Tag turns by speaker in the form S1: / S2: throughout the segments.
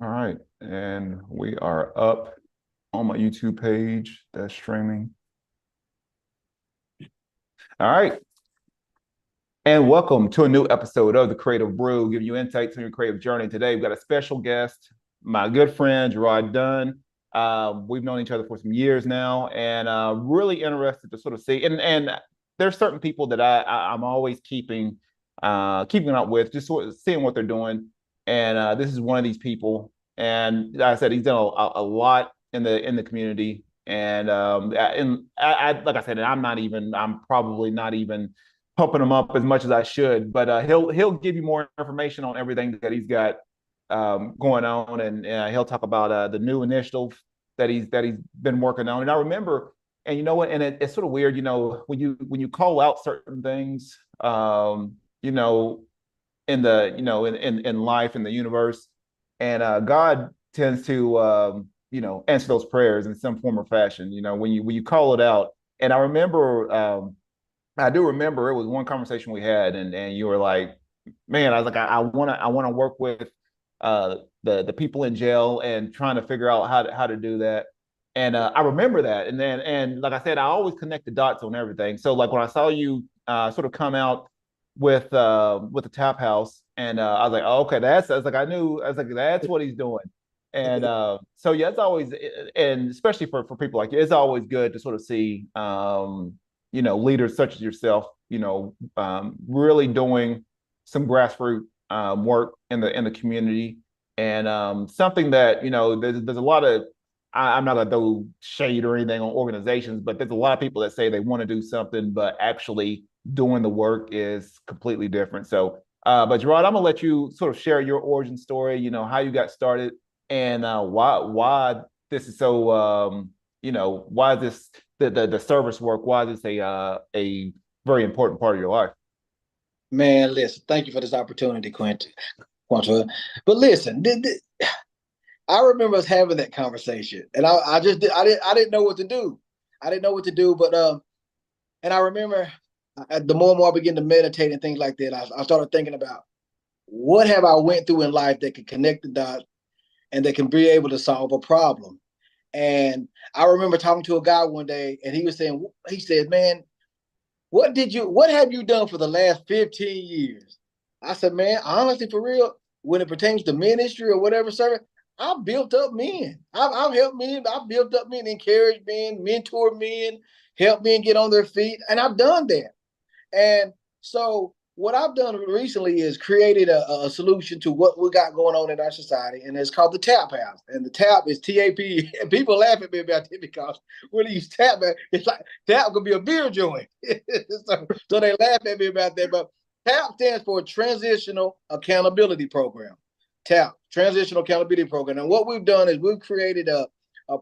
S1: All right, and we are up on my YouTube page that's streaming. All right, and welcome to a new episode of The Creative Brew, giving you insights on your creative journey. Today, we've got a special guest, my good friend, Jarrod Dunn. We've known each other for some years now, and really interested to sort of see. And there's certain people that I'm always keeping up with, just sort of seeing what they're doing. And this is one of these people. And like I said, he's done a lot in the community. And like I said, I'm probably not even pumping him up as much as I should, but he'll give you more information on everything that he's got going on, and he'll talk about the new initiative that he's been working on. And I remember, and you know what, and it's sort of weird, when you call out certain things, you know, in life, in the universe, and God tends to answer those prayers in some form or fashion. When you call it out, and I do remember it was one conversation we had, and you were like, "Man," I was like, "I want to work with the people in jail and trying to figure out how to do that." And I remember that, and like I said, I always connect the dots on everything. So like when I saw you sort of come out with the tap house, and I was like, "Oh, okay, I was like, that's what he's doing." And so yeah, it's always, and especially for people like you, it's always good to sort of see leaders such as yourself, really doing some grassroots work in the community, and something that there's a lot of. I'm not gonna throw shade or anything on organizations, but there's a lot of people that say they want to do something, but actually doing the work is completely different. So, but Jarrod, I'm gonna let you sort of share your origin story. How you got started, and why this is so. Why this the service work? Why is this a very important part of your life?
S2: Man, listen, thank you for this opportunity, Quentin. But listen, I remember us having that conversation, and I didn't know what to do. I didn't know what to do, but and I remember the more and more I began to meditate and things like that, I started thinking about what have I went through in life that can connect the dots and that can be able to solve a problem. And I remember talking to a guy one day, and he said, "Man, what have you done for the last 15 years?" I said, "Man, honestly, for real, when it pertains to ministry or whatever service, I've built up men. I've helped men. I've built up men, encouraged men, mentored men, helped men get on their feet, and I've done that. And so what I've done recently is created a solution to what we got going on in our society, and it's called the Tap House. And the tap is TAP. And people laugh at me about it because when you use tap, it's like tap could be a beer joint. so they laugh at me about that. But TAP stands for Transitional Accountability Program. TAP, Transitional Accountability Program. And what we've done is we've created a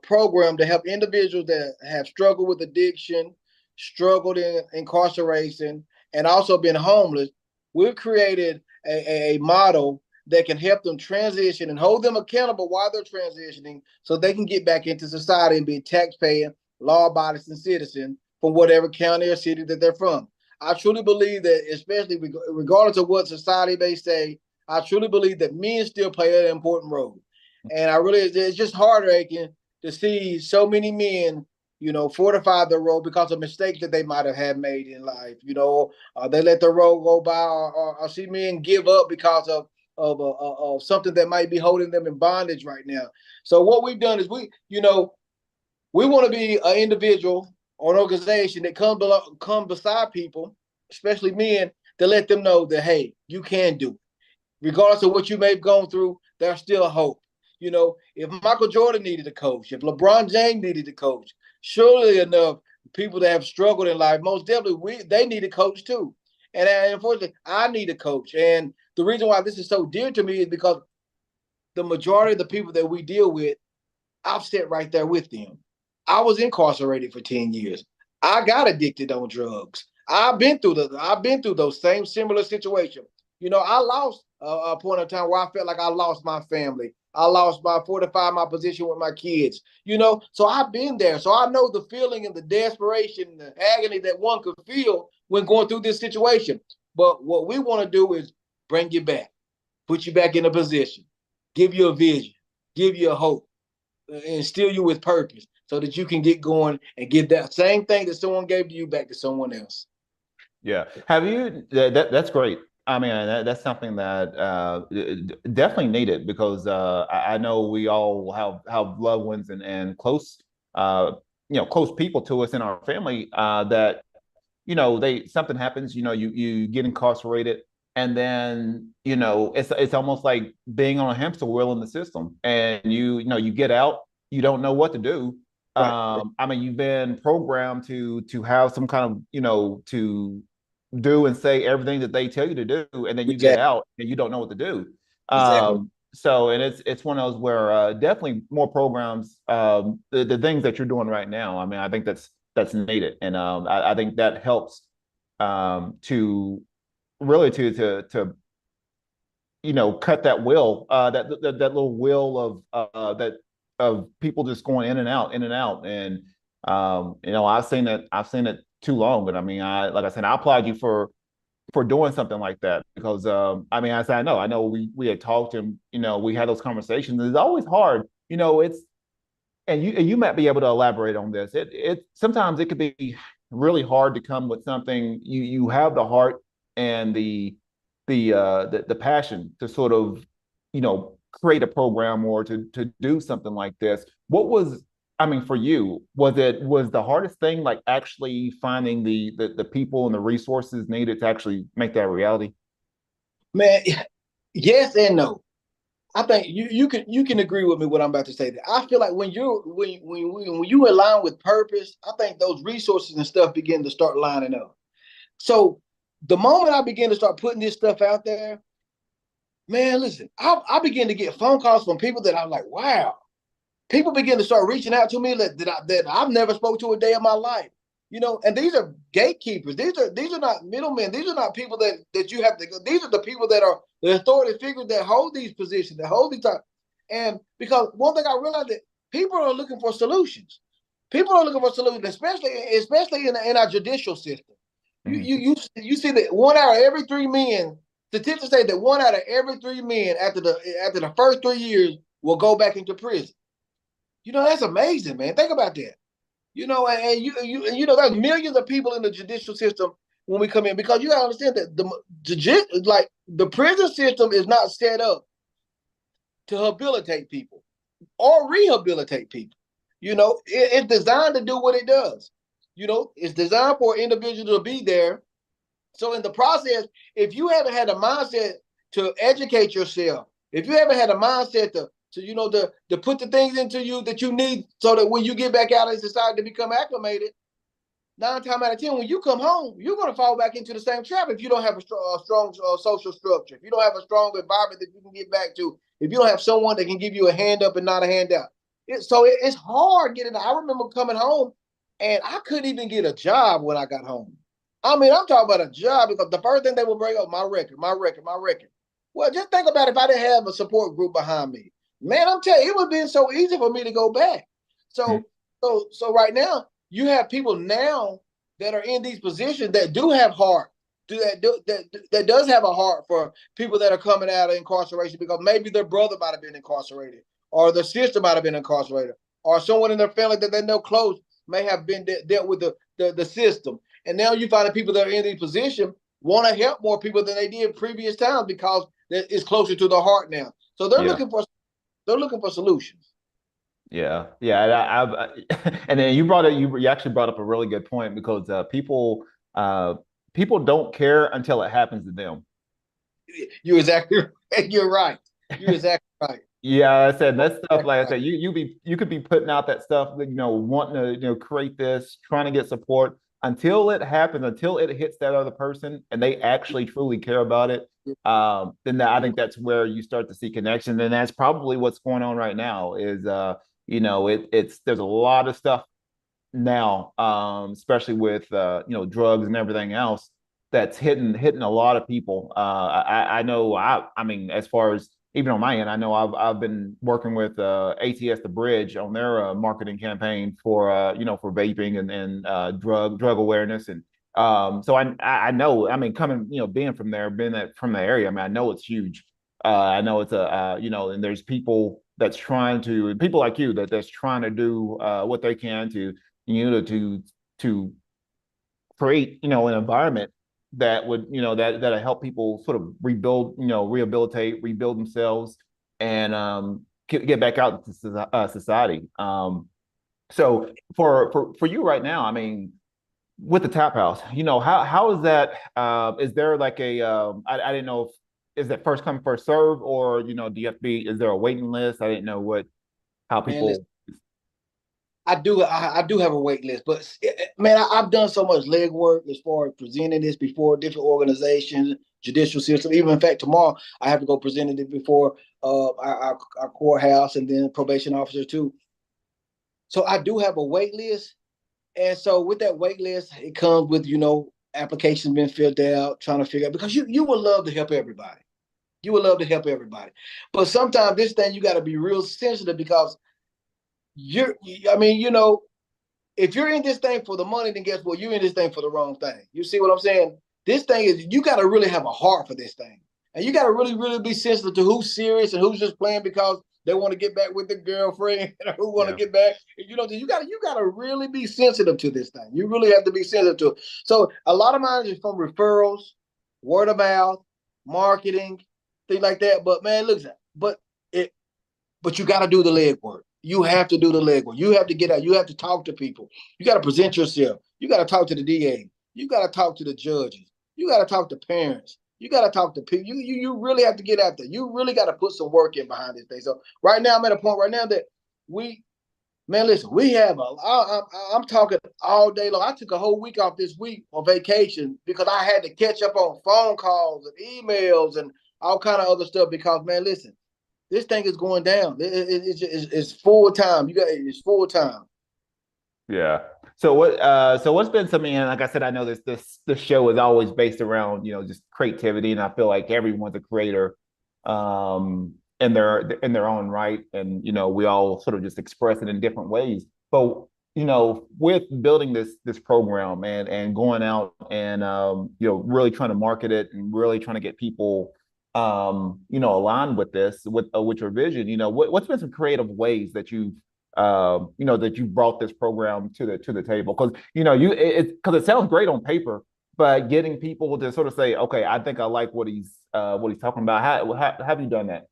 S2: program to help individuals that have struggled with addiction, struggled in incarceration, and also been homeless. We've created a model that can help them transition and hold them accountable while they're transitioning so they can get back into society and be taxpaying, law-abiding citizens from whatever county or city that they're from. I truly believe that, especially regardless of what society may say, I truly believe that men still play an important role. And it's just heartbreaking to see so many men fortify their role because of mistakes that they might have had made in life. They let their role go by, or see men give up because of something that might be holding them in bondage right now. So what we've done is we want to be an individual or an organization that come beside people, especially men, to let them know that, hey, you can do it. Regardless of what you may have gone through, there's still hope. If Michael Jordan needed a coach, if LeBron James needed a coach, surely enough, people that have struggled in life, most definitely they need a coach too. And unfortunately, I need a coach. And the reason why this is so dear to me is because the majority of the people that we deal with, I've sat right there with them. I was incarcerated for 10 years. I got addicted on drugs. I've been through those same similar situations. I lost a point of time where I felt like I lost my family. I lost my position with my kids. So I've been there. So I know the feeling and the desperation and the agony that one could feel when going through this situation. But what we want to do is bring you back, put you back in a position, give you a vision, give you a hope, instill you with purpose so that you can get going and give that same thing that someone gave to you back to someone else.
S1: Yeah. Have you that's great. I mean, that's something that definitely needed because I know we all have loved ones and close close people to us in our family that they something happens, you get incarcerated, and then it's almost like being on a hamster wheel in the system, and you get out, you don't know what to do.
S2: Right.
S1: I mean, you've been programmed to have some kind of to do and say everything that they tell you to do, and then you get
S2: Exactly.
S1: out and you don't know what to do.
S2: Exactly.
S1: So, and it's one of those where definitely more programs, the things that you're doing right now. I mean, I think that's needed, and I think that helps to really to cut that wheel, that little wheel that of people just going in and out, in and out, and I've seen it too long. But I mean, like I said, I applaud you for doing something like that because I mean, I know we had talked and we had those conversations. It's always hard, it's and you might be able to elaborate on this. It sometimes it could be really hard to come with something. You have the heart and the passion to sort of create a program or to do something like this. What was I mean for you, was the hardest thing like actually finding the people and the resources needed to actually make that a reality?
S2: Man, yes and no. I think you can agree with me what I'm about to say. I feel like when you align with purpose, I think those resources and stuff begin to start lining up. So the moment I begin to start putting this stuff out there, man, listen, I begin to get phone calls from people that I'm like, wow. People begin to start reaching out to me that I've never spoke to a day of my life. And these are gatekeepers. These are not middlemen. These are not people that you have to go. These are the people that are the authority figures that hold these positions, that hold these. And because one thing I realized that people are looking for solutions. People are looking for solutions, especially in our judicial system. You
S1: Mhm.
S2: you you see that 1 out of every 3 men. Statistics say that 1 out of every 3 men after the first 3 years will go back into prison. That's amazing, man. Think about that. There's millions of people in the judicial system when we come in because you gotta understand that the prison system is not set up to habilitate people or rehabilitate people. It's designed to do what it does. It's designed for an individual to be there. So in the process, if you haven't had a mindset to educate yourself, if you haven't had a mindset to put the things into you that you need so that when you get back out in society to become acclimated, 9 times out of 10, when you come home, you're going to fall back into the same trap if you don't have a strong social structure, if you don't have a strong environment that you can get back to, if you don't have someone that can give you a hand up and not a handout. It's hard getting. I remember coming home and I couldn't even get a job when I got home. I mean, I'm talking about a job because the first thing they will bring up my record, my record, my record. Well, just think about if I didn't have a support group behind me. Man, I'm telling you, it would have been so easy for me to go back.
S1: Mhm.
S2: So right now, you have people now that are in these positions that do have heart, that does have a heart for people that are coming out of incarceration because maybe their brother might have been incarcerated, or their sister might have been incarcerated, or someone in their family that they know close may have been dealt with the system. And now you find that people that are in these positions want to help more people than they did previous times because it's closer to their heart now. So
S1: Yeah.
S2: they're looking for solutions.
S1: Yeah. And then you actually brought up a really good point because uh, people don't care until it happens to them.
S2: You're exactly right. You're right. You're exactly right.
S1: Yeah, I said that stuff.
S2: Exactly
S1: Like I
S2: right.
S1: said, you could be putting out that stuff, wanting to create this, trying to get support until it happens, until it hits that other person, and they actually truly care about it. I think that's where you start to see connection, and that's probably what's going on right now. Is it's there's a lot of stuff now, especially with drugs and everything else that's hitting a lot of people. I know I mean as far as even on my end, I know I've been working with ATS The Bridge on their marketing campaign for for vaping and drug awareness and so I know I mean coming being from there being from the area I mean I know it's huge. I know it's and there's people that's trying to, people like you that's trying to do what they can to, to create, an environment that would, that'll help people sort of rebuild, rehabilitate, rebuild themselves, and get back out into society. So for you right now, I mean, with the tap house, how is that? Is there like I didn't know if is that first come first serve, or do you have to be? Is there a waiting list? I didn't know how
S2: Man, listen,
S1: people.
S2: I do have a wait list, but man, I've done so much legwork as far as presenting this before different organizations, judicial system. Even in fact, tomorrow I have to go present it before our courthouse and then probation officer too. So I do have a wait list, and so with that wait list, it comes with applications being filled out, trying to figure out because you would love to help everybody. You would love to help everybody, but sometimes this thing you got to be real sensitive because you're. I mean, if you're in this thing for the money, then guess what? You're in this thing for the wrong thing. You see what I'm saying? This thing is you got to really have a heart for this thing, and you got to really, really be sensitive to who's serious and who's just playing because they want to get back with the girlfriend, or who want to
S1: Yeah.
S2: get back. You got to really be sensitive to this thing. You really have to be sensitive to it. So a lot of mine is from referrals, word of mouth, marketing, things like that. But man, look, but it but you got to do the legwork. You have to do the legwork. You have to get out. You have to talk to people. You got to present yourself. You got to talk to the DA. You got to talk to the judges. You got to talk to parents. You got to talk to people. You really have to get out there. You really got to put some work in behind this thing. So right now, I'm at a point right now that man, listen, we have I'm talking all day long. I took a whole week off this week on vacation because I had to catch up on phone calls and emails and all kind of other stuff because, man, listen, this thing is going down. It's full time. It's full time.
S1: Yeah. So what's been something, and like I said, I know this show is always based around, just creativity, and I feel like everyone's a creator in their own right. And we all sort of just express it in different ways. But with building this program and going out and really trying to market it and really trying to get people aligned with with your vision, what's been some creative ways that that you brought this program to the table, because because it sounds great on paper, but getting people to sort of say, okay, I think I like what he's talking about. How have you done that?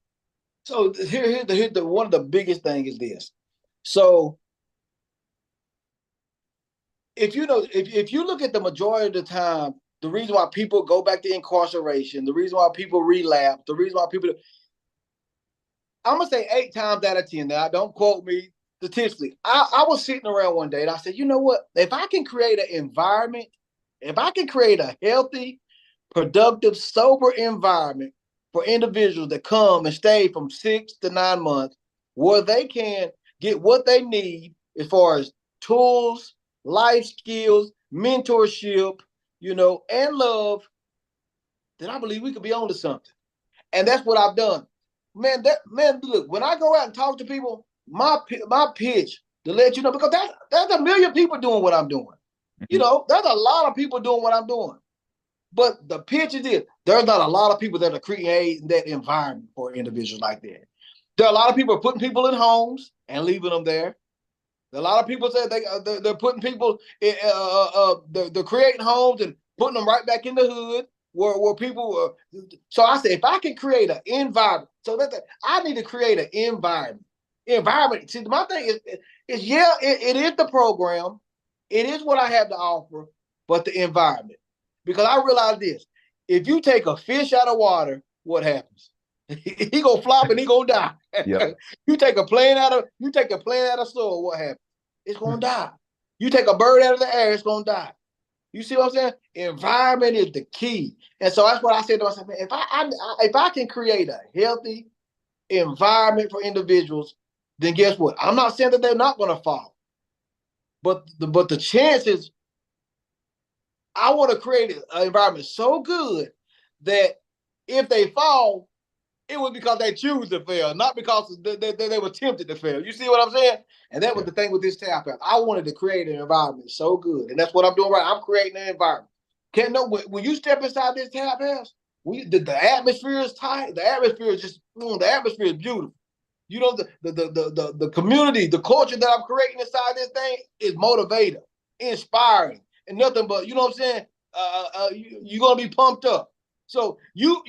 S2: So here's the one of the biggest thing is this. So if you look at the majority of the time, the reason why people go back to incarceration, the reason why people relapse, the reason why people I'm gonna say 8 times out of 10. Now, don't quote me statistically. I was sitting around one day and I said, you know what? If I can create an environment, if I can create a healthy, productive, sober environment for individuals that come and stay from 6 to 9 months, where they can get what they need as far as tools, life skills, mentorship, and love, then I believe we could be on to something. And that's what I've done. Man, look, when I go out and talk to people, my pitch to let you know, because there's a million people doing what I'm doing.
S1: Mhm.
S2: There's a lot of people doing what I'm doing. But the pitch is this: there's not a lot of people that are creating that environment for individuals like that. There are a lot of people putting people in homes and leaving them there. A lot of people say they're putting people in, they're creating homes and putting them right back in the hood where people. So I say if I can create an environment, so that I need to create an environment. Environment. See, my thing is yeah, it is the program, it is what I have to offer, but the environment. Because I realize this: if you take a fish out of water, what happens? He gonna flop and he gonna die.
S1: Yep.
S2: You take a plane out of soil, what happens? It's gonna die. You take a bird out of the air, it's gonna die. You see what I'm saying? Environment is the key. And so that's what I said to myself, man, if I can create a healthy environment for individuals, then guess what? I'm not saying that they're not gonna fall. But the chances, I want to create an environment so good that if they fall, it was because they choose to fail, not because they were tempted to fail. You see what I'm saying? And that was
S1: Yeah.
S2: the thing with this tap house. I wanted to create an environment so good, and that's what I'm doing right. I'm creating an environment. Can't know when you step inside this tap house. the atmosphere is tight. The atmosphere is just the atmosphere is beautiful. You know, the community, the culture that I'm creating inside this thing is motivator, inspiring, and nothing but, you know what I'm saying? You're gonna be pumped up. So you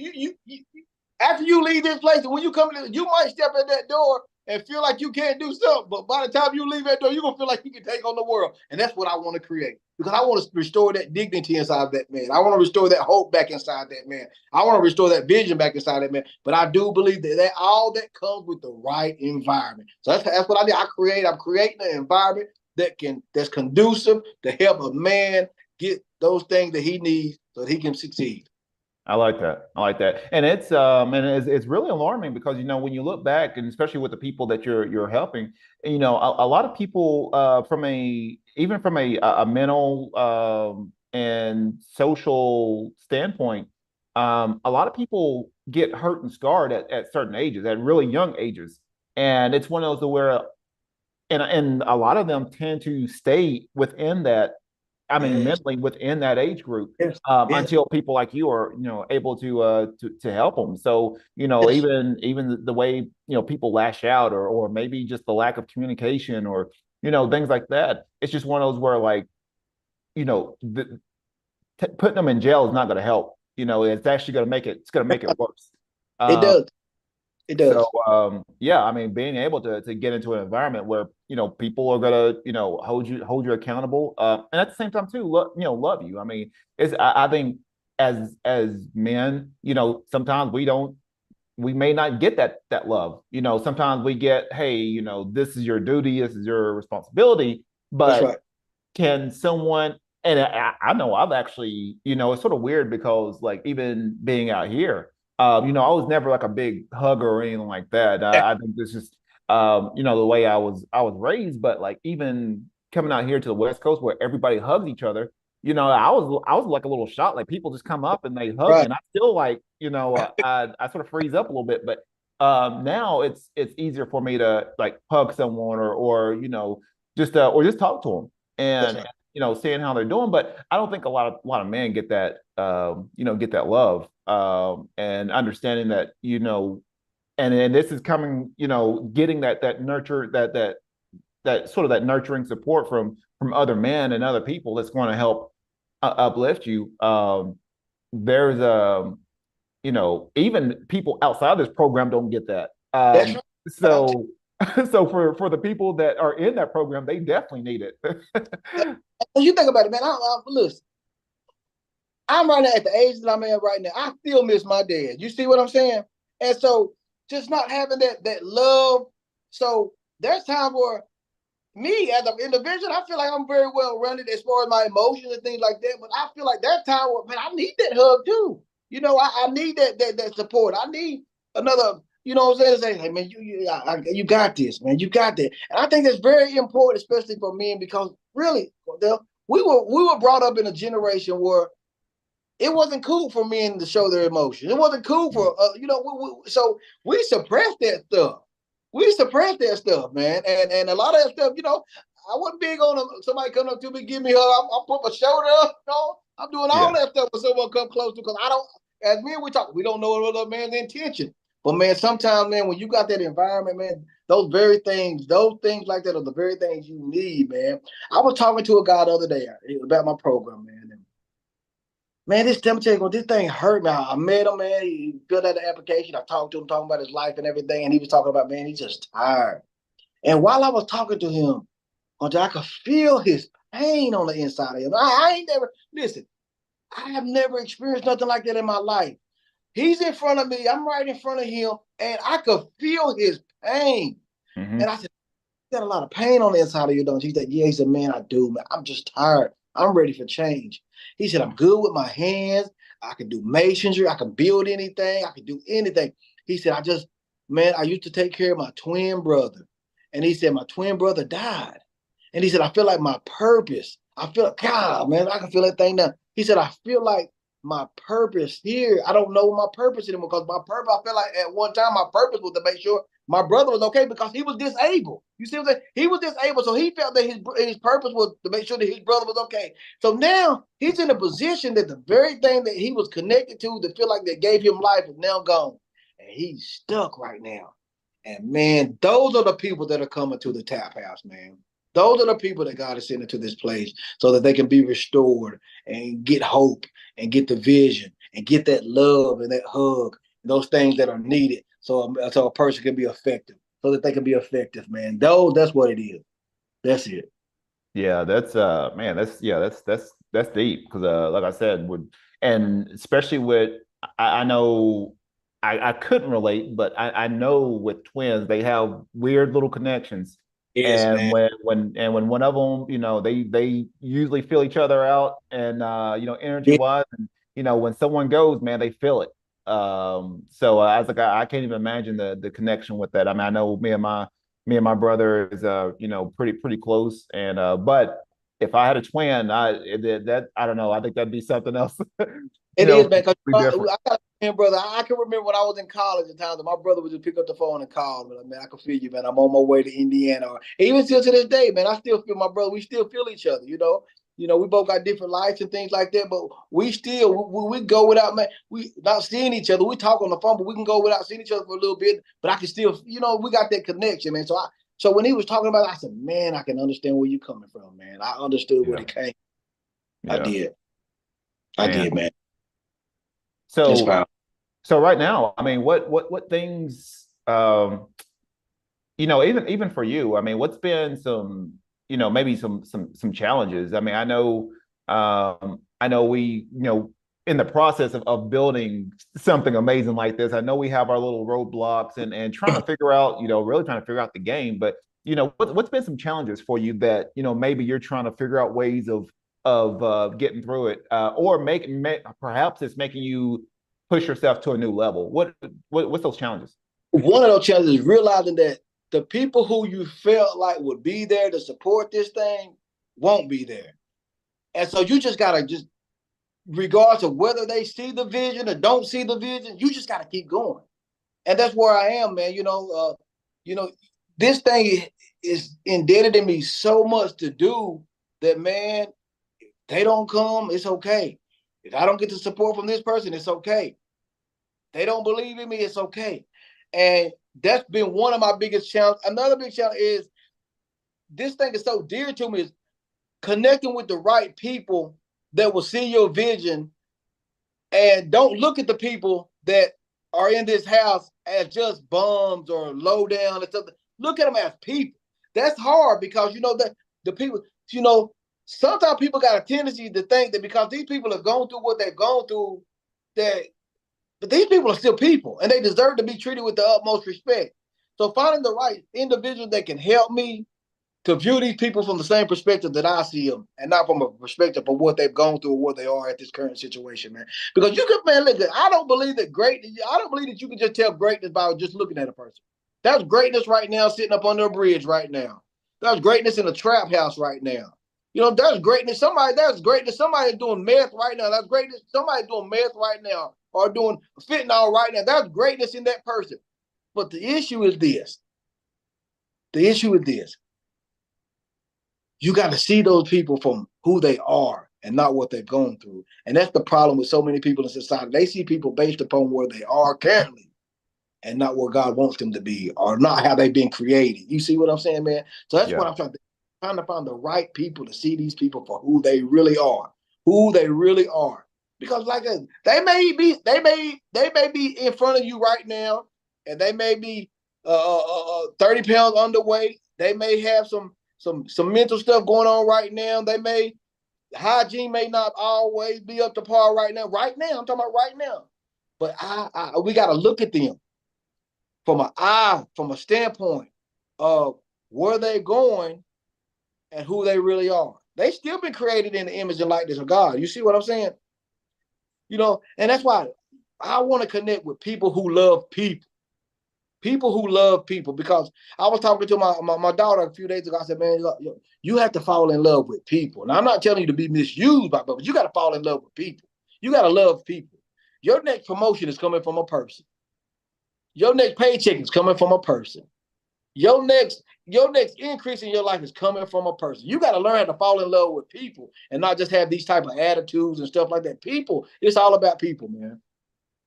S2: after you leave this place, and when you come in, you might step in that door and feel like you can't do something, but by the time you leave that door, you're gonna feel like you can take on the world. And that's what I want to create. Because I want to restore that dignity inside of that man. I want to restore that hope back inside that man. I want to restore that vision back inside that man. But I do believe that all that comes with the right environment. So that's what I did. I'm creating an environment that's conducive to help a man get those things that he needs so that he can succeed.
S1: I like that. I like that. And it's really alarming because when you look back, and especially with the people that you're helping, a lot of people from a mental and social standpoint, a lot of people get hurt and scarred at certain ages, at really young ages. And it's one of those where and a lot of them tend to stay within that, I mean,
S2: Yes.
S1: mentally within that age group,
S2: Yes. Yes.
S1: until people like you are, able to help them. So,
S2: Yes.
S1: even the way, people lash out, or maybe just the lack of communication, or, things like that. It's just one of those where, like, putting them in jail is not going to help. It's actually going to make it worse.
S2: It
S1: Um,
S2: does. It
S1: so
S2: does.
S1: yeah, I mean, being able to get into an environment where people are gonna hold you accountable, and at the same time too, love you. I mean, I think as men, sometimes we may not get that love. Sometimes we get, hey, this is your duty, this is your responsibility,
S2: That's
S1: but
S2: right.
S1: can someone, and I know I've actually, it's sort of weird because, like, even being out here, I was never like a big hugger or anything like that. I think this is the way I was raised. But, like, even coming out here to the West Coast where everybody hugs each other, I was like a little shocked. Like, people just come up and they hug me,
S2: Right.
S1: and I still, like, I sort of freeze up a little bit. But now it's easier for me to, like, hug someone, or just talk to them,
S2: That's
S1: and
S2: right.
S1: seeing how they're doing. But I don't think a lot of men get that, get that love, and understanding that, and this is coming, getting that nurture, that sort of that nurturing support from other men and other people that's going to help uplift you. There's even people outside this program don't get that.
S2: That's right.
S1: So so for the people that are in that program, they definitely need it.
S2: You think about it, man. Listen, I'm right now at the age that I'm at right now. I still miss my dad. You see what I'm saying? And so just not having that love. So there's times where me as an individual, I feel like I'm very well rounded as far as my emotions and things like that. But I feel like there's time where, man, I need that hug too. I need that support. I need another. You know what I'm saying? Say, hey, man, you got this, man. You got that. And I think that's very important, especially for men, because really, we were brought up in a generation where it wasn't cool for men to show their emotions. It wasn't cool for so we suppressed that stuff. We suppressed that stuff, man, and a lot of that stuff. I wasn't big on somebody coming up to me, give me a hug. I put my shoulder up. I'm doing all
S1: Yeah.
S2: that stuff when someone come close to, because I don't. As men, we don't know what other man's intention. But man, sometimes, man, when you got that environment, man, those things like that are the very things you need, man. I was talking to a guy the other day about my program, man. Man, this temperature, this thing hurt me. I met him, man. He filled out the application. I talked to him, talking about his life and everything. And he was talking about, man, he's just tired. And while I was talking to him, I could feel his pain on the inside of him. I ain't never, listen, I have never experienced nothing like that in my life. He's in front of me. I'm right in front of him. And I could feel his pain. And
S1: Hmm.
S2: I said, you got a lot of pain on the inside of you, don't you? He said, yeah. He said, man, I do, man. I'm just tired. I'm ready for change. He said, I'm good with my hands. I can do masonry. I can build anything. I can do anything. He said, man, I used to take care of my twin brother. And he said, my twin brother died. And he said, I feel like my purpose. I feel, God, man, I can feel that thing now. He said, I feel like my purpose here. I don't know my purpose anymore because my purpose, I feel like at one time my purpose was to make sure my brother was okay because he was disabled. You see what I'm saying? He was disabled, so he felt that his purpose was to make sure that his brother was okay. So now he's in a position that the very thing that he was connected to feel like that gave him life is now gone. And he's stuck right now. And man, those are the people that are coming to the tap house, man. Those are the people that God is sending to this place so that they can be restored and get hope and get the vision and get that love and that hug, and those things that are needed so a person can be effective, so that they can be effective, man. That's what it is. That's it.
S1: Yeah, that's man, that's deep because like I said, and especially with I know I couldn't relate, but I know with twins they have weird little connections.
S2: Yes,
S1: And
S2: man.
S1: when one of them, they usually feel each other out and energy
S2: Yeah,
S1: wise, and when someone goes, man, they feel it. So I was like, I can't even imagine the connection with that. I mean, I know me and my brother is pretty close, and but if I had a twin, I don't know, I think that'd be something else,
S2: it is, man. Because
S1: completely different.
S2: I got a man, brother. I can remember when I was in college at times, and my brother would just pick up the phone and call me. Like, man, I can feel you, man. I'm on my way to Indiana. Or even still to this day, man, I still feel my brother. We still feel each other. We both got different lives and things like that, but we still we go without, man. We not seeing each other. We talk on the phone, but we can go without seeing each other for a little bit. But I can still, we got that connection, man. So when he was talking about it, I said, man, I can understand where you're coming from, man. I understood where
S1: Yeah,
S2: it came. I
S1: yeah,
S2: did. I
S1: man.
S2: did, man. That's
S1: So
S2: powerful.
S1: so right now, I mean, what things, even for you, I mean, what's been some, maybe some challenges? I mean, I know we, in the process of building something amazing like this, I know we have our little roadblocks and trying to figure out, really trying to figure out the game. But what's been some challenges for you that maybe you're trying to figure out ways of getting through it, or perhaps it's making you push yourself to a new level. What's those challenges?
S2: One of those challenges is realizing that the people who you felt like would be there to support this thing won't be there. And so you just gotta just, regardless of whether they see the vision or don't see the vision, you just gotta keep going. And that's where I am, man. You know, this thing is indebted in me so much to do that, man. If they don't come, it's okay. If I don't get the support from this person, it's okay. They don't believe in me, it's okay. And that's been one of my biggest challenges. Another big challenge is this thing is so dear to me is connecting with the right people that will see your vision and don't look at the people that are in this house as just bums or low down and something. Look at them as people. That's hard because that the people, sometimes people got a tendency to think that because these people have gone through what they've gone through, that but these people are still people and they deserve to be treated with the utmost respect. So finding the right individual that can help me to view these people from the same perspective that I see them, and not from a perspective of what they've gone through or what they are at this current situation, man. Because you could, man, look, I don't believe that you can just tell greatness by just looking at a person. That's greatness right now, sitting up under a bridge right now. That's greatness in a trap house right now. That's greatness. That's greatness. Somebody doing meth right now. That's greatness. Somebody doing meth right now or doing fentanyl right now. That's greatness in that person. But the issue is this. The issue is this. You got to see those people from who they are and not what they've gone through. And that's the problem with so many people in society. They see people based upon where they are currently and not where God wants them to be or not how they've been created. You see what I'm saying, man? So that's what
S1: Yeah,
S2: I'm trying to find the right people to see these people for who they really are. Because they may be in front of you right now, and they may be 30 pounds underweight. They may have some mental stuff going on right now. Hygiene may not always be up to par right now. Right now, I'm talking about right now. But we got to look at them from a standpoint of where they're going and who they really are. They still been created in the image and likeness of God. You see what I'm saying? And that's why I want to connect with people who love people. People who love people, because I was talking to my daughter a few days ago. I said, man, look, you have to fall in love with people. Now, I'm not telling you to be misused by people, but you got to fall in love with people. You got to love people. Your next promotion is coming from a person. Your next paycheck is coming from a person. Your next increase in your life is coming from a person. You got to learn how to fall in love with people and not just have these type of attitudes and stuff like that. People, it's all about people, man.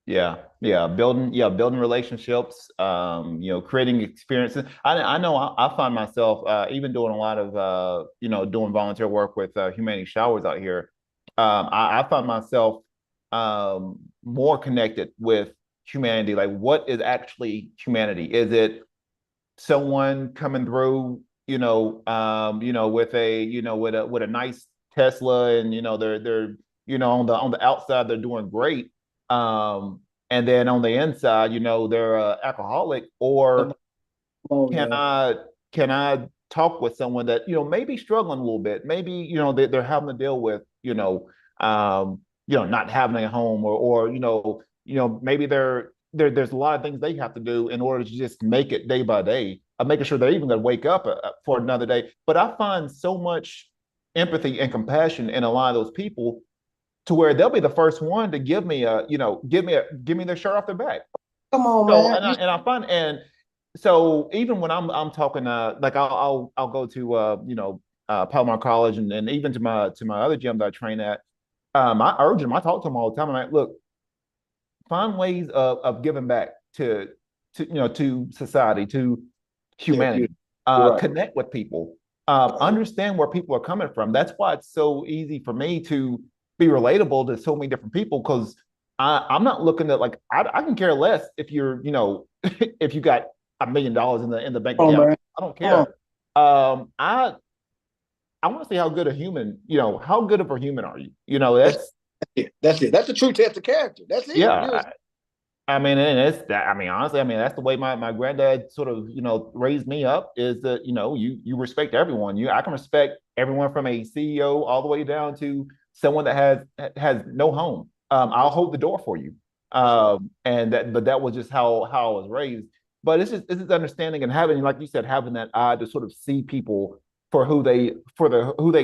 S1: Building relationships, creating experiences. I know I find myself even doing a lot of doing volunteer work with Humanity Showers out here. I find myself more connected with humanity. Like, what is actually humanity? Is it someone coming through, with a nice Tesla, and they're on the outside they're doing great, and then on the inside, they're alcoholic, or
S2: Oh,
S1: can
S2: man.
S1: I talk with someone that maybe struggling a little bit, maybe they're having to deal with not having a home, or maybe there's a lot of things they have to do in order to just make it day by day. I'm making sure they're even going to wake up for another day. But I find so much empathy and compassion in a lot of those people, to where they'll be the first one to give me give me their shirt off their back.
S2: Come on,
S1: So
S2: man.
S1: I find, and so even when I'm talking, like I'll go to Palomar College, and even to my other gym that I train at. I urge them. I talk to them all the time. I'm like, look, find ways of giving back to society, to
S2: Yeah,
S1: humanity.
S2: you're right.
S1: Connect with people. Understand where people are coming from. That's why it's so easy for me to be relatable to so many different people, because I'm not looking at, like, I can care less if you're if you got $1 million in the bank
S2: Come on,
S1: account.
S2: man.
S1: I don't
S2: Come on.
S1: care. I want to see how good a human, how good of a human are you?
S2: That's
S1: That's
S2: it. That's it. That's the true test of character. That's it.
S1: yeah. I mean, and it's that. I mean, honestly, I mean, that's the way my granddad sort of raised me up. Is that you respect everyone. I can respect everyone from a CEO all the way down to someone that has no home. I'll
S2: That's,
S1: hold the door for you.
S2: that's right.
S1: And that, but that was just how I was raised. But it's just understanding, and having, like you said, having that eye to sort of see people for who they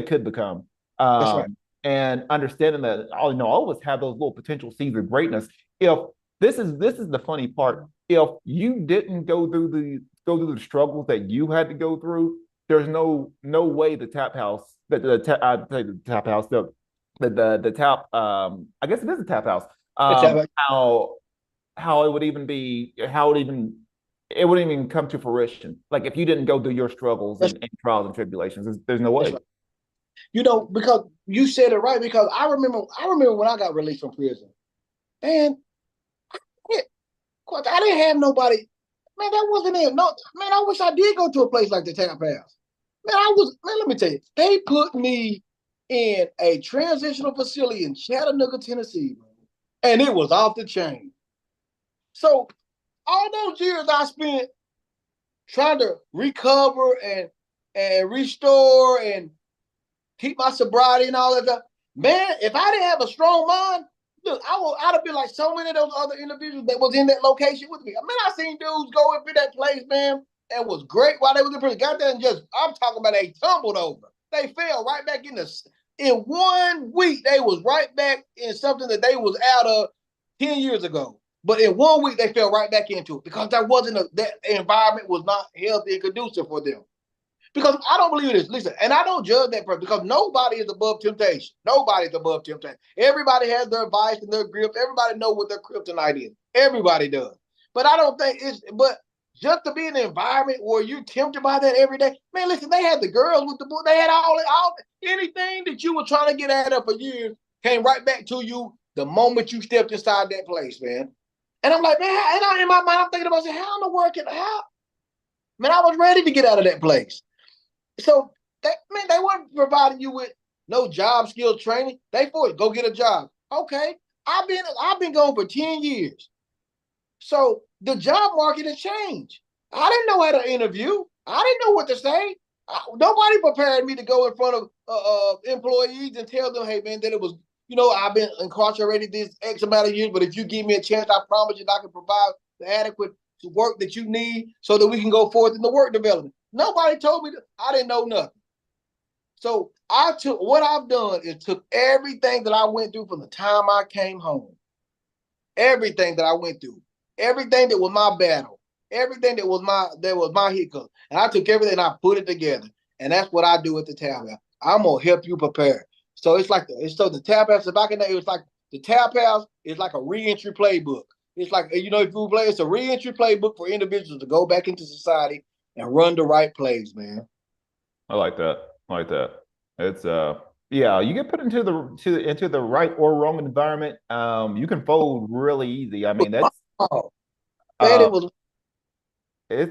S1: could become.
S2: That's right.
S1: And understanding that all of us have those little potential seeds of greatness. If this is the funny part. If you didn't go through the struggles that you had to go through, there's no way the tap house, I'd say the tap house, the tap, I guess it is a tap house.
S2: That's how
S1: How it would even be, it wouldn't even come to fruition. Like, if you didn't go through your struggles
S2: that's,
S1: and trials and tribulations, there's no
S2: that's
S1: way.
S2: right. Because you said it right. Because I remember when I got released from prison, and yeah, I didn't have nobody. Man, that wasn't it. No, man, I wish I did go to a place like the Tap House. Man, let me tell you, they put me in a transitional facility in Chattanooga, Tennessee, bro, and it was off the chain. So all those years I spent trying to recover and restore and keep my sobriety and all that stuff. Man, if I didn't have a strong mind, look, I'd have been like so many of those other individuals that was in that location with me. I mean, I seen dudes go into that place, man, and was great while they was in prison. Got there and just, I'm talking about, they tumbled over. They fell right back in 1 week, they was right back in something that they was out of 10 years ago. But in 1 week, they fell right back into it because that environment was not healthy and conducive for them. Because I don't believe this. Listen, and I don't judge that person, because nobody is above temptation. Nobody's above temptation. Everybody has their vice and their grip. Everybody knows what their kryptonite is. Everybody does. But I don't think but just to be in an environment where you're tempted by that every day. Man, listen, they had the girls with the book. They had all anything that you were trying to get at for years came right back to you the moment you stepped inside that place, man. And I'm like, man, in my mind, I'm thinking about, how in the world how? Man, I was ready to get out of that place. So they weren't providing you with no job skill training. They forced go get a job. Okay, I've been going for 10 years. So the job market has changed. I didn't know how to interview. I didn't know what to say. Nobody prepared me to go in front of employees and tell them, hey man, that it was, I've been incarcerated this X amount of years, but if you give me a chance, I promise you that I can provide the adequate work that you need so that we can go forth in the work development. Nobody told me that. I didn't know nothing. So what I've done is took everything that I went through from the time I came home, everything that I went through, everything that was my battle, everything that was my hiccup, and I took everything and I put it together, and that's what I do at the Tap House. I'm gonna help you prepare. So it's like the Tap House. If I can, it's like the Tap House is like a reentry playbook. It's like if you play, it's a reentry playbook for individuals to go back into society and run the right plays, man.
S1: I like that. I like that. It's yeah, you get put into the right or wrong environment, you can fold really easy. I mean,
S2: Oh man,
S1: uh
S2: it was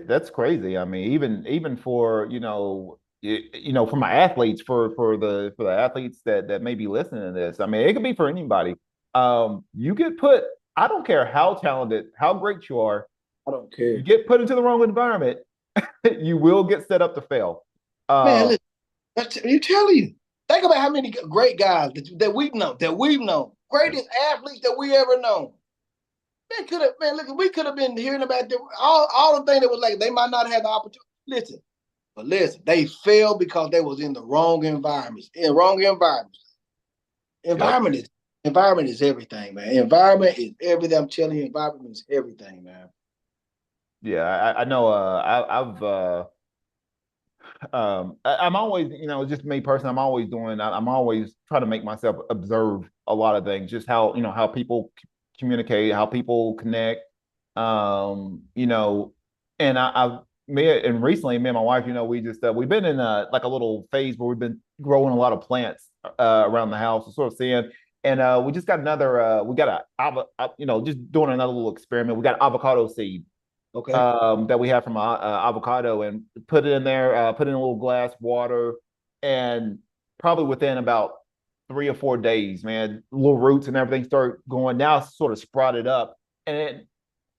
S1: that's crazy. I mean, even for, for my athletes, for the athletes that may be listening to this. I mean, it could be for anybody. You get put, I don't care how talented, how great you are,
S2: I don't
S1: you
S2: care,
S1: get put into the wrong environment, you will get set up to fail.
S2: man.
S1: Uh,
S2: Listen, you telling you. Think about how many great guys that we've known, greatest athletes that we ever known. Look, we could have been hearing about all the things that was like they might not have the opportunity. Listen, they failed because they was in the wrong environments. In wrong environments.
S1: yep.
S2: Environment is environment is everything, man. Environment is everything. I'm telling you, environment is everything, man.
S1: Yeah, I know. I'm always, just me personally, I'm always trying to make myself observe a lot of things, just how, how people communicate, how people connect. You know, and recently, me and my wife, we've been in like a little phase where we've been growing a lot of plants around the house, sort of seeing. And we just got we got just doing another little experiment. We got avocado seed
S2: Okay.
S1: that we have from avocado, and put it in there, put in a little glass water, and probably within about 3 or 4 days, man, little roots and everything start going. Now it's sort of sprouted up, and it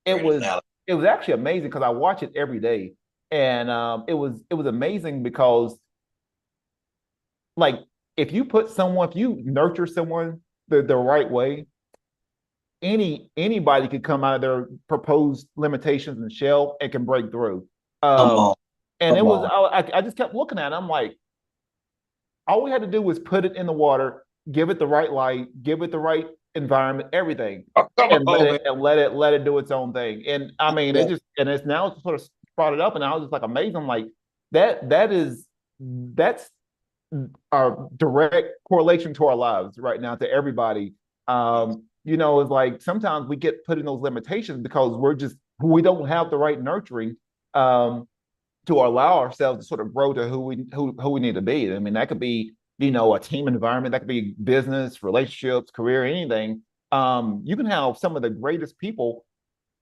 S2: Great
S1: was
S2: analogy.
S1: it was actually amazing because I watch it every day, and it was amazing because, like, if you nurture someone the right way, anybody could come out of their proposed limitations and shell and can break through.
S2: Come
S1: Um,
S2: on.
S1: and it
S2: Come
S1: was
S2: on.
S1: I just kept looking at it. I'm like, all we had to do was put it in the water, give it the right light, give it the right environment, everything,
S2: Oh, come
S1: and
S2: on, man.
S1: let it do its own thing. And I mean,
S2: Yeah.
S1: it's now sort of sprouted up, and I was just like amazed. I'm like, that's our direct correlation to our lives right now, to everybody. It's like sometimes we get put in those limitations because we don't have the right nurturing um, to allow ourselves to sort of grow to who we need to be. I mean, that could be, a team environment, that could be business, relationships, career, anything. You can have some of the greatest people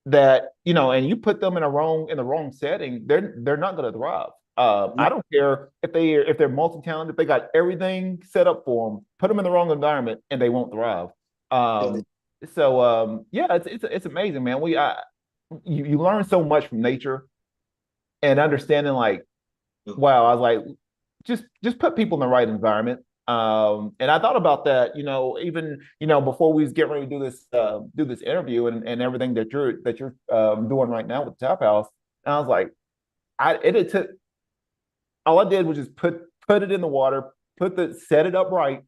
S1: that, and you put them in the wrong setting, they're not going to thrive. I don't care if they're multi-talented, if they got everything set up for them, put them in the wrong environment and they won't thrive. Um, yeah, it's amazing, man. You learn so much from nature, and understanding, like, wow, I was like, just put people in the right environment. And I thought about that, even, before we was getting ready to do this interview, and everything that you're doing right now with the Tap House. And I was like, it took all I did was just put it in the water, set it up right,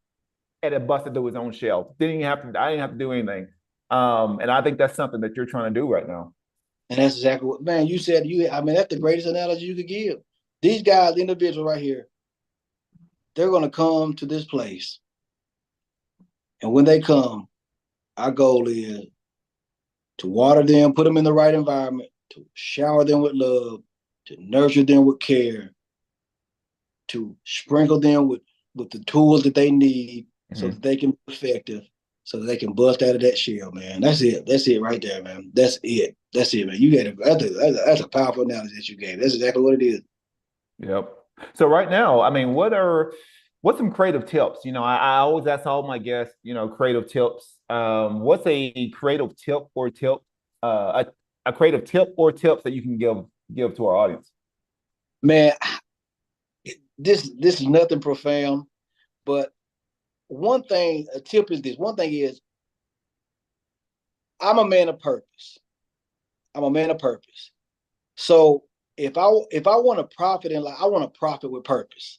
S1: and it busted through its own shell. I didn't have to do anything. And I think that's something that you're trying to do right now.
S2: And that's exactly what, man, you said. I mean, that's the greatest analogy you could give. These guys, individual right here, they're going to come to this place. And when they come, our goal is to water them, put them in the right environment, to shower them with love, to nurture them with care, to sprinkle them with the tools that they need so
S1: Mm-hmm.
S2: that they can be effective, so that they can bust out of that shell, man. That's it. That's it right there, man. That's it. That's it, man. That's a powerful analogy that you gave. That's exactly what it is.
S1: Yep. So right now, I mean, what's some creative tips? I always ask all my guests, creative tips. What's a creative tip or tip, a creative tip or tips that you can give to our audience?
S2: Man, this is nothing profound, but one thing, a tip is this. One thing is I'm a man of purpose. I'm a man of purpose. So if I want to profit in life, I want to profit with purpose.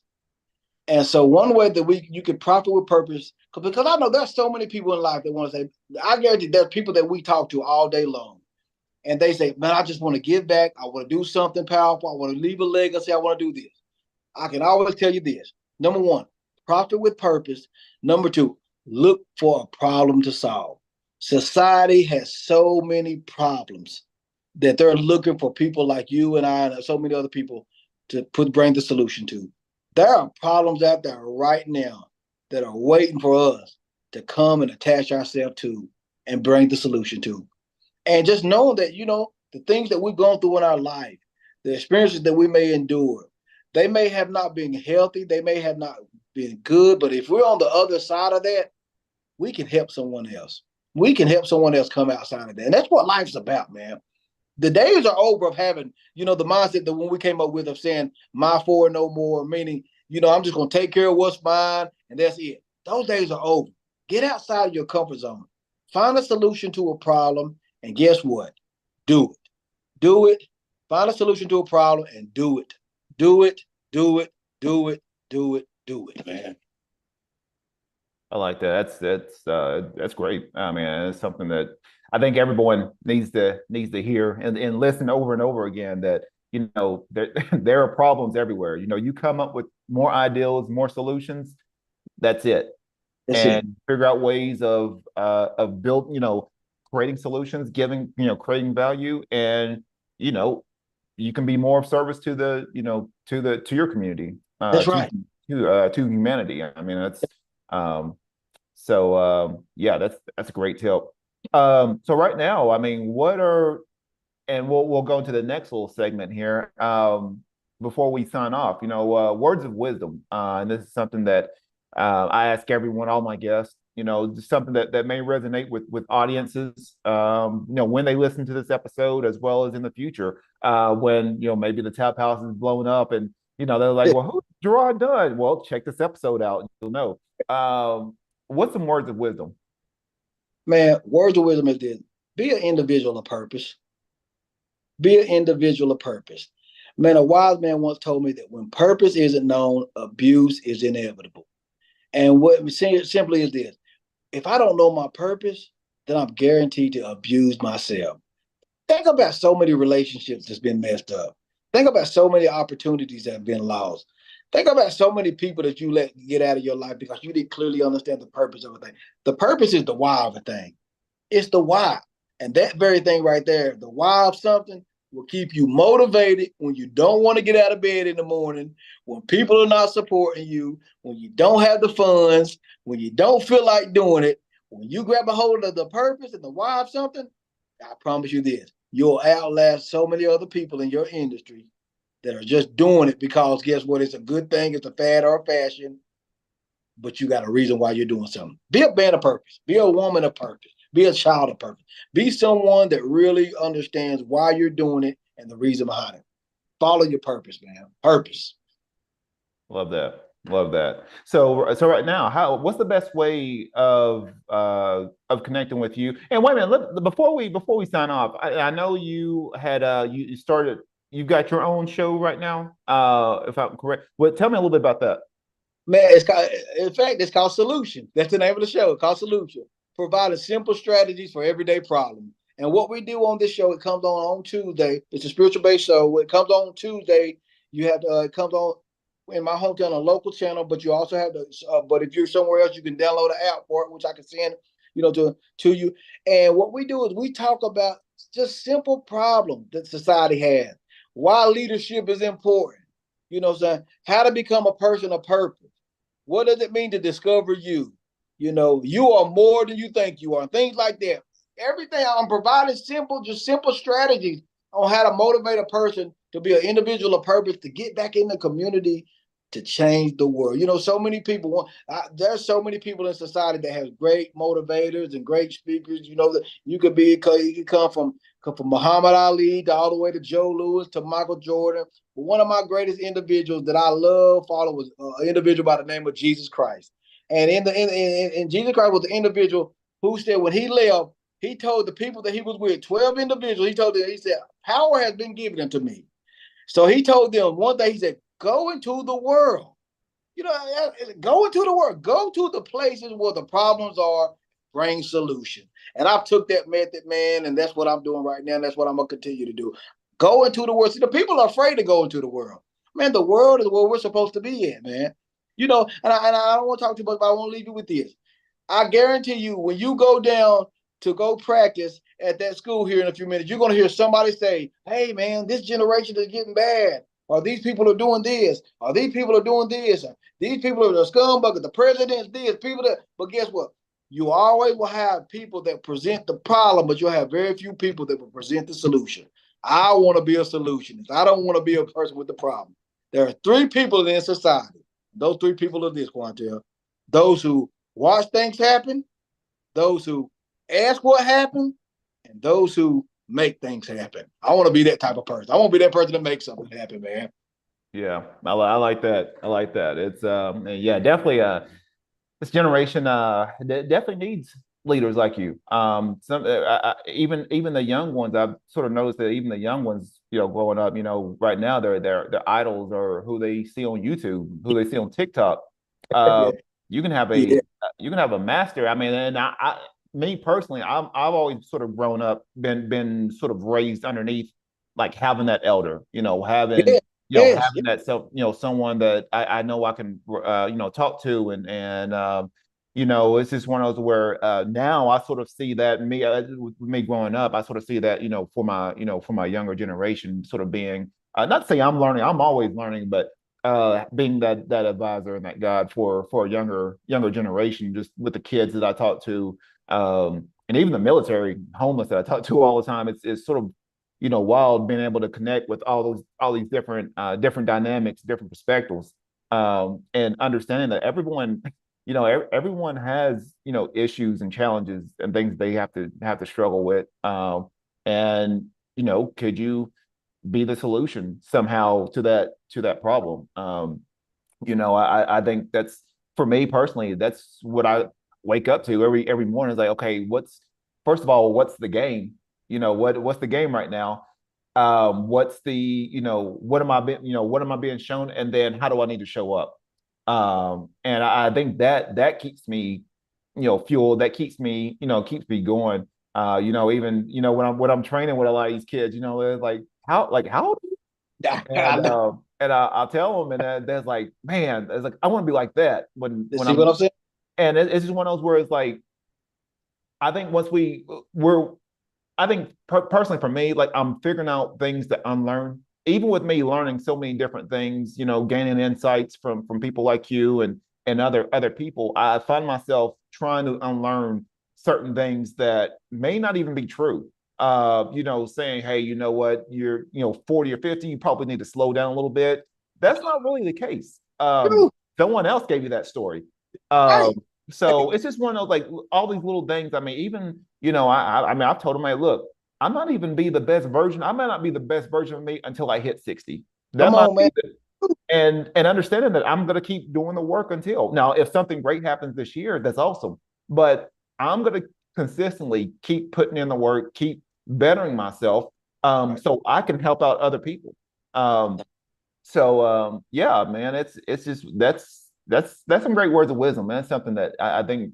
S2: And so one way that you can profit with purpose, because I know there's so many people in life that want to say, I guarantee there's people that we talk to all day long. And they say, man, I just want to give back. I want to do something powerful. I want to leave a legacy. I want to do this. I can always tell you this. Number one, profit with purpose. Number two, look for a problem to solve. Society has so many problems that they're looking for people like you and I and so many other people to bring the solution to. There are problems out there right now that are waiting for us to come and attach ourselves to and bring the solution to. And just know that, the things that we've gone through in our life, the experiences that we may endure, they may have not been healthy, they may have not been good, but if we're on the other side of that, we can help someone else. We can help someone else come outside of that. And that's what life's about, man. The days are over of having, the mindset that when we came up with of saying my four no more, meaning, I'm just going to take care of what's mine and that's it. Those days are over. Get outside of your comfort zone. Find a solution to a problem. And guess what? Do it. Do it. Find a solution to a problem and do it. Do it. Do it. Do it. Do it. Do it, man.
S1: I like that. That's great. I mean, it's something that I think everyone needs to hear and listen over and over again. That there there are problems everywhere. You come up with more ideals, more solutions. That's it.
S2: That's it.
S1: And figure out ways of build, creating solutions, creating value, and you know, you can be more of service to to your community,
S2: That's right.
S1: to humanity. I mean, um, yeah, that's a great tip. So right now, I mean, and we'll go into the next little segment here. Before we sign off, words of wisdom. And this is something that I ask everyone, all my guests, just something that may resonate with audiences, when they listen to this episode, as well as in the future, when maybe the tap house is blown up, and they're like, well, who's Jarrod Dunn? Well, check this episode out, and you'll know. What's some words of wisdom?
S2: Man, words of wisdom is this: be an individual of purpose. Be an individual of purpose. Man, a wise man once told me that when purpose isn't known, abuse is inevitable. And what simply is this: if I don't know my purpose, then I'm guaranteed to abuse myself. Think about so many relationships that's been messed up. Think about so many opportunities that have been lost. Think about so many people that you let get out of your life because you didn't clearly understand the purpose of a thing. The purpose is the why of a thing. It's the why. And that very thing right there, the why of something, will keep you motivated when you don't want to get out of bed in the morning, when people are not supporting you, when you don't have the funds, when you don't feel like doing it. When you grab a hold of the purpose and the why of something, I promise you this: you'll outlast so many other people in your industry that are just doing it because guess what? It's a good thing, it's a fad or a fashion, but you got a reason why you're doing something. Be a man of purpose, be a woman of purpose, be a child of purpose, be someone that really understands why you're doing it and the reason behind it. Follow your purpose, man. Purpose.
S1: Love that. Love that. So right now, what's the best way of connecting with you? And wait a minute, before we sign off, I know you had you started, you've got your own show right now, if I'm correct. Well, tell me a little bit about that.
S2: Man, it's called, in fact, it's called Solution. That's the name of the show. It's called Solution. Providing simple strategies for everyday problems. And what we do on this show, it comes on Tuesday. It's a spiritual based show. It comes on Tuesday. You have to, it comes on in my hometown, a local channel, but you also have to, but if you're somewhere else, you can download an app for it, which I can send, to you. And what we do is we talk about just simple problems that society has, why leadership is important, what I'm saying, how to become a person of purpose. What does it mean to discover you? You are more than you think you are. Things like that. Everything I'm providing just simple strategies on how to motivate a person to be an individual of purpose, to get back in the community, to change the world. So many people there's so many people in society that have great motivators and great speakers. That you could come from Muhammad Ali to all the way to Joe Louis to Michael Jordan. But one of my greatest individuals that I love follow was an individual by the name of Jesus Christ. And in Jesus Christ was the individual who said when he left, he told the people that he was with, 12 individuals, he said, power has been given unto me. So he told them one day, he said, go into the world Go into the work. Go to the places where the problems are. Bring solution. And I've took that method, man, and that's what I'm doing right now. And that's what I'm gonna continue to do. Go into the world. See, the people are afraid to go into the world. Man, the world is where we're supposed to be at, man. And I don't want to talk too much, but I want to leave you with this. I guarantee you, when you go down to go practice at that school here in a few minutes, you're going to hear somebody say, "Hey, man, this generation is getting bad. Or these people are doing this. Or these people are doing this. Or these people are the scumbuggers. The president's this. People that." But guess what? You always will have people that present the problem, but you'll have very few people that will present the solution. I want to be a solutionist. I don't want to be a person with the problem. There are three people in society. Those three people are this, Quantel. Those who watch things happen, those who ask what happened, and those who make things happen. I want to be that type of person. I want to be that person that makes something happen, man.
S1: Yeah, I like that. I like that. It's yeah, definitely this generation definitely needs leaders like you. Even the young ones, I've sort of noticed that even the young ones, growing up, right now their idols or who they see on YouTube, who they see on TikTok. Uh,
S2: Yeah.
S1: you can have
S2: Yeah.
S1: a master. I mean, and me personally, I've always sort of grown up, been sort of raised underneath like having that elder,
S2: Yeah. Yes.
S1: having that self, someone that I know I can talk to, it's just one of those where now I sort of see that with me growing up, I sort of see that for my younger generation, sort of being not to say I'm learning, I'm always learning, but being that advisor and that guide for a younger generation, just with the kids that I talk to, and even the military homeless that I talk to all the time. It's sort of wild being able to connect with all these different dynamics, different perspectives, and understanding that everyone has issues and challenges and things they have to struggle with, and could you be the solution somehow to that problem? I think that's, for me personally, that's what I wake up to every morning. Is like, okay, first of all, what's the game? What's the game right now? What's the what am I being shown, and then how do I need to show up? And I think that keeps me fueled. That keeps me going. Even when I'm training with a lot of these kids, it's like how old are you? And I'll tell them, and that's like, man, it's like I want to be like that when
S2: See what
S1: I'm,
S2: I'm saying?
S1: and it's just one of those where it's like, I think once we're I think personally for me, like I'm figuring out things to unlearn. Even with me learning so many different things, gaining insights from people like you and other people, I find myself trying to unlearn certain things that may not even be true. Saying, hey, you know what, you're 40 or 50, you probably need to slow down a little bit. That's not really the case. Someone else gave you that story.
S2: Right.
S1: So it's just one of those, like, all these little things. I mean, even I mean, I've told him, hey, look, I might even be the best version. I might not be the best version of me until I hit 60. That
S2: Come
S1: might
S2: on, man.
S1: be the, and understanding that I'm going to keep doing the work until now. If something great happens this year, that's awesome. But I'm going to consistently keep putting in the work, keep bettering myself,
S2: Right.
S1: so I can help out other people. So yeah, man, it's just that's some great words of wisdom, man. That's something that I think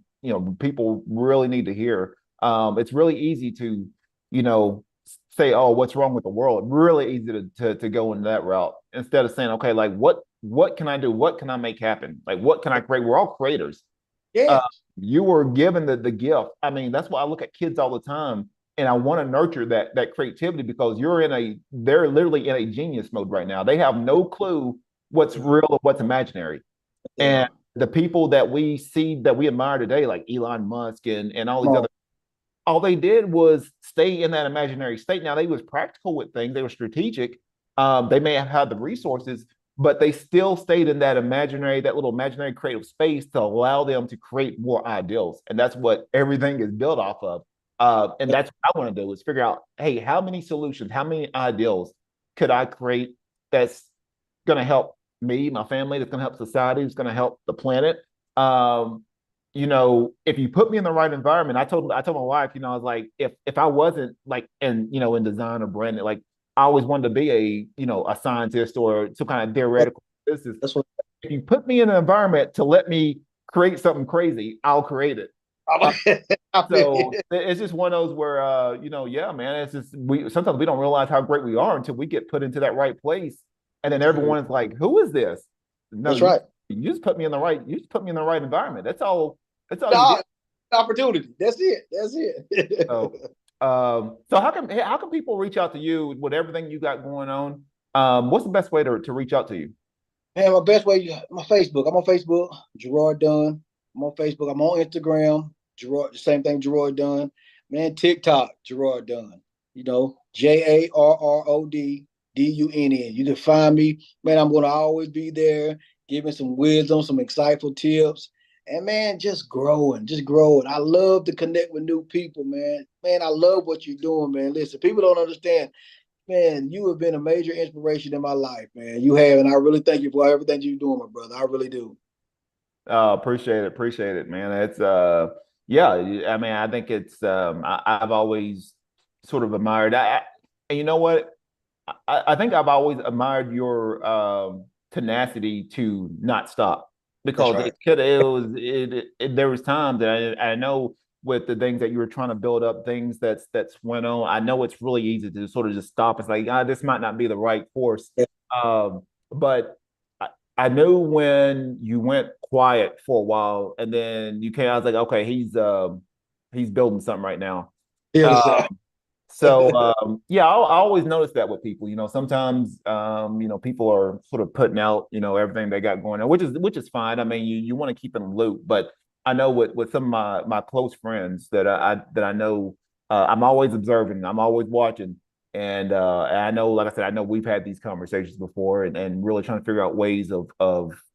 S1: people really need to hear. It's really easy to you know say, oh, what's wrong with the world? Really easy to go in that route instead of saying, okay, like what can I do? What can I make happen? Like what can I create? We're all creators. uh,
S2: Yes.
S1: you were given the gift. I mean, that's why I look at kids all the time, and I want to nurture that creativity, because they're literally in a genius mode right now. They have no clue what's real or what's imaginary. And
S2: Yeah.
S1: the people that we see that we admire today, like Elon Musk and all
S2: Come
S1: these
S2: on.
S1: other, all they did was stay in that imaginary state. Now they was practical with things, they were strategic. They may have had the resources, but they still stayed in that little imaginary creative space to allow them to create more ideals. And that's what everything is built off of. And that's what I want to do, is figure out, hey, how many solutions, how many ideals could I create that's going to help me, my family, that's going to help society, that's going to help the planet. Um, if you put me in the right environment, I told my wife, I was like, if I wasn't like in design or branding, like I always wanted to be a scientist or some kind of theoretical physicist.
S2: That's what.
S1: if you put me in an environment to let me create something crazy, I'll create it. Uh,
S2: I feel
S1: so
S2: it.
S1: it's just one of those where yeah, man, it's just we sometimes we don't realize how great we are until we get put into that right place, and then everyone's like, "Who is this?" No,
S2: That's right.
S1: you just put me in the right you just put me in the right environment. That's all you did.
S2: No, opportunity. That's it. That's it.
S1: So so how can people reach out to you with everything you got going on? What's the best way to reach out to you?
S2: Man, my best way, my Facebook. I'm on Facebook, Jarrod Dunn. I'm on Facebook. I'm on Instagram, Jarrod. The same thing, Jarrod Dunn. Man, TikTok, Jarrod Dunn. JARRODDUNN. You can find me. Man, I'm gonna always be there, giving some wisdom, some insightful tips. And man, just growing, just growing. I love to connect with new people, man. Man, I love what you're doing, man. Listen, people don't understand. Man, you have been a major inspiration in my life, man. You have, and I really thank you for everything you're doing, my brother. I really do.
S1: Appreciate it, man. It's yeah, I mean, I think it's I've always sort of admired and you know what? I think I've always admired your tenacity to not stop
S2: That's
S1: because
S2: right.
S1: there was times that I know with the things that you were trying to build up, things that's went on. I know it's really easy to sort of just stop. It's like, this might not be the right course.
S2: Yeah,
S1: But I knew when you went quiet for a while and then you came, I was like, okay, he's building something right now.
S2: yes,
S1: Uh,
S2: sir.
S1: so yeah, I always notice that with people. Sometimes people are sort of putting out everything they got going on, which is fine. I mean, you want to keep in the loop, but I know with some of my close friends that I know, I'm always observing, I'm always watching, and I know, like I said, I know we've had these conversations before, and really trying to figure out ways of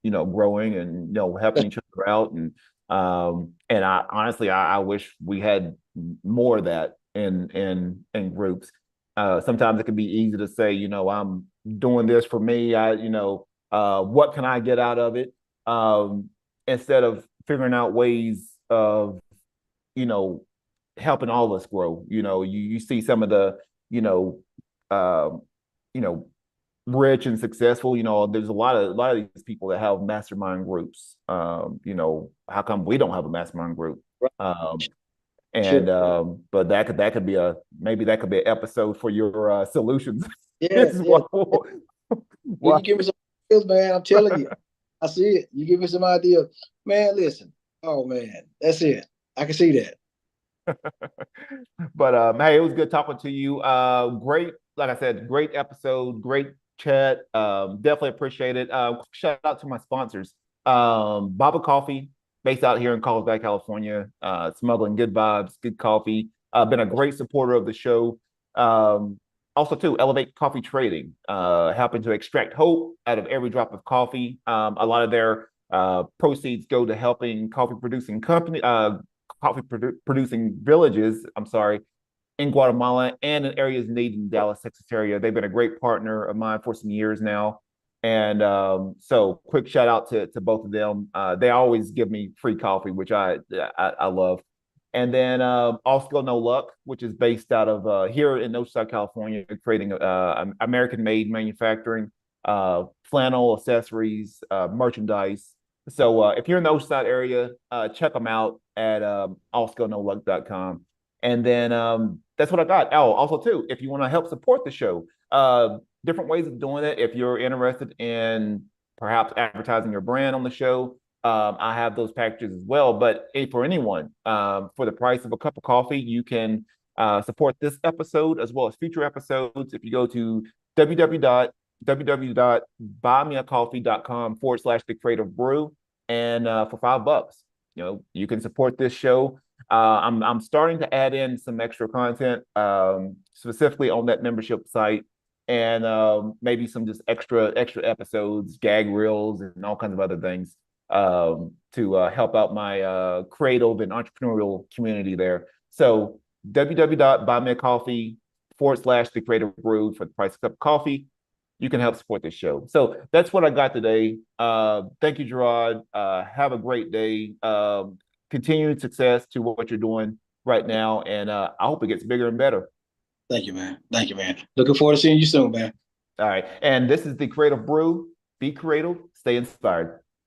S1: growing and helping each other out, and I honestly I wish we had more of that in groups. Sometimes it can be easy to say, I'm doing this for me. What can I get out of it? Instead of figuring out ways of, you know, helping all of us grow. You see some of the, you know, um, you know, rich and successful. There's a lot of these people that have mastermind groups. How come we don't have a mastermind group?
S2: Right.
S1: Um, and
S2: Sure.
S1: but that could be a maybe that could be an episode for your solutions.
S2: Yeah,
S1: This is
S2: yeah. You
S1: what
S2: give me some ideas, man. I'm telling you. I see it. You give me some idea. Man, listen. Oh man, that's it. I can see that.
S1: but hey, it was good talking to you. Great, like I said, great episode, great chat. Definitely appreciate it. Shout out to my sponsors. Baba Coffee, based out here in Carlsbad, California. Smuggling good vibes, good coffee. Been a great supporter of the show. Um, Also, too, Elevate Coffee Trading, helping to extract hope out of every drop of coffee. A lot of their proceeds go to helping coffee producing villages, I'm sorry, in Guatemala and in areas needed in Dallas, Texas area. They've been a great partner of mine for some years now. And so quick shout out to both of them. They always give me free coffee, which I love. And then also No Luck, which is based out of here in Oceanside, California, creating American-made manufacturing, flannel accessories, merchandise. So if you're in the Oceanside area, check them out at allskillnoluck.com. And then that's what I got. Oh, also too, if you want to help support the show, different ways of doing it. If you're interested in perhaps advertising your brand on the show, I have those packages as well. But for anyone, for the price of a cup of coffee, you can support this episode as well as future episodes. If you go to www.buymeacoffee.com/the creative brew, and for $5, you can support this show. I'm starting to add in some extra content, specifically on that membership site, and maybe some just extra episodes, gag reels, and all kinds of other things to help out my creative and entrepreneurial community there. So www.buymeacoffee.com/the creative brew for the price of a cup of coffee. You can help support this show. So that's what I got today. Thank you, Jarrod. Have a great day. Continued success to what you're doing right now, and I hope it gets bigger and better.
S2: Thank you, man. Thank you, man. Looking forward to seeing you soon, man.
S1: All right. And this is the Creative Brew. Be creative, Stay inspired.